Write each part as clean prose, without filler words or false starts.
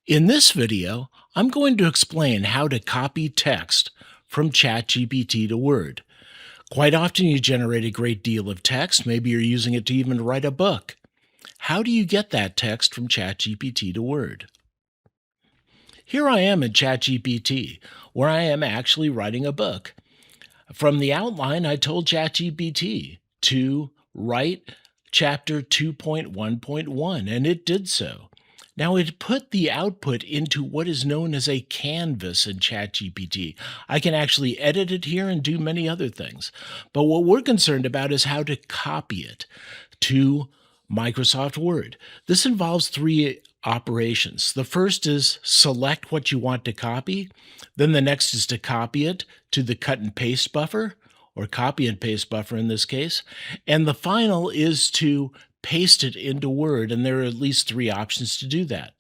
In this video, I'm going to explain how to copy text from ChatGPT to Word. Quite often you generate a great deal of text. Maybe you're using it to even write a book. How do you get that text from ChatGPT to Word? Here I am in ChatGPT, where I am actually writing a book. From the outline, I told ChatGPT to write chapter 2.1.1, and it did so. Now, it put the output into what is known as a canvas in ChatGPT. I can actually edit it here and do many other things. But what we're concerned about is how to copy it to Microsoft Word. This involves three operations. The first is select what you want to copy. Then the next is to copy it to the cut and paste buffer, or copy and paste buffer in this case. And the final is to paste it into Word, and there are at least three options to do that.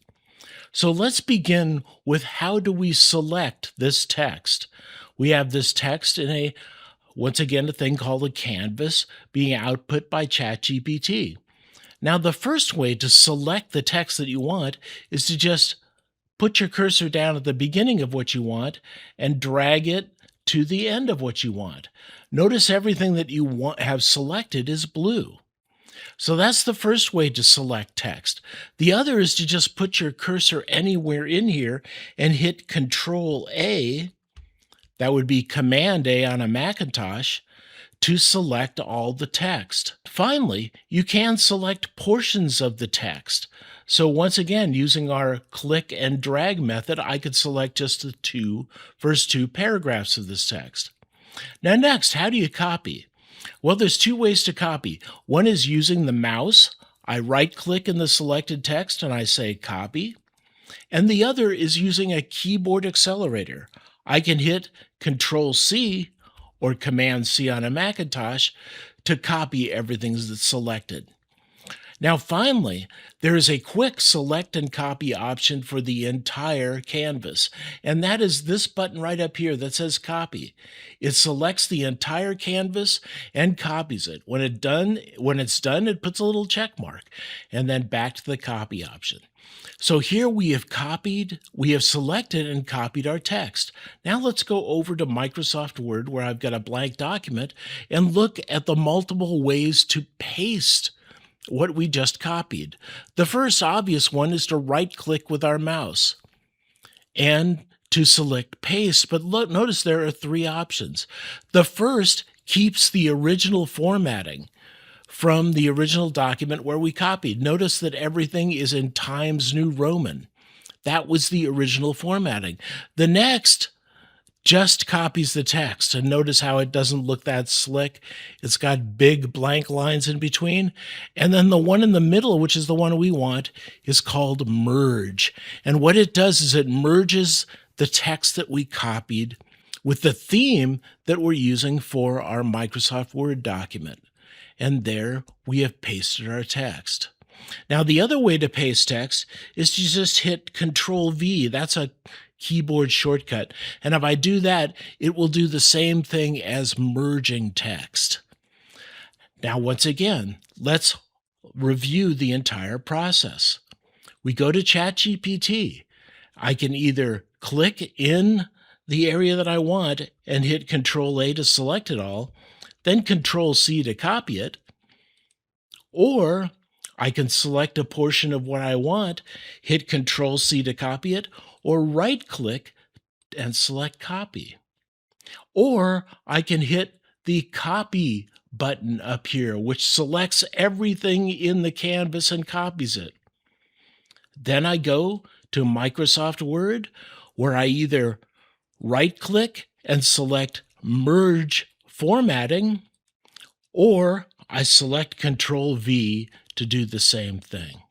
So let's begin with how do we select this text? We have this text in once again, a thing called a canvas being output by ChatGPT. Now, the first way to select the text that you want is to just put your cursor down at the beginning of what you want and drag it to the end of what you want. Notice everything that you have selected is blue. So that's the first way to select text. The other is to just put your cursor anywhere in here and hit Control A. That would be Command A on a Macintosh to select all the text. Finally, you can select portions of the text. So once again, using our click and drag method, I could select just the first two paragraphs of this text. Now next, how do you copy? Well, there's two ways to copy. One is using the mouse. I right-click in the selected text and I say copy. And the other is using a keyboard accelerator. I can hit Control-C or Command-C on a Macintosh to copy everything that's selected. Now, finally, there is a quick select and copy option for the entire canvas, and that is this button right up here that says copy. It selects the entire canvas and copies it. When it's done, it puts a little check mark, and then back to the copy option. So here we have selected and copied our text. Now let's go over to Microsoft Word, where I've got a blank document, and look at the multiple ways to paste what we just copied. The first obvious one is to right-click with our mouse and to select paste, but notice there are three options. The first keeps the original formatting from the original document where we copied. Notice that everything is in Times New Roman. That was the original formatting. The next just copies the text, and notice how it doesn't look that slick. It's got big blank lines in between. And then the one in the middle, which is the one we want, is called merge. And what it does is it merges the text that we copied with the theme that we're using for our Microsoft Word document. And there we have pasted our text. Now, the other way to paste text is to just hit Control-V. That's a keyboard shortcut. And if I do that, it will do the same thing as merging text. Now, once again, let's review the entire process. We go to ChatGPT. I can either click in the area that I want and hit Control-A to select it all, then Control-C to copy it, or I can select a portion of what I want, hit Control-C to copy it, or right-click and select copy. Or I can hit the copy button up here, which selects everything in the canvas and copies it. Then I go to Microsoft Word, where I either right-click and select Merge Formatting, or I select Control-V to do the same thing.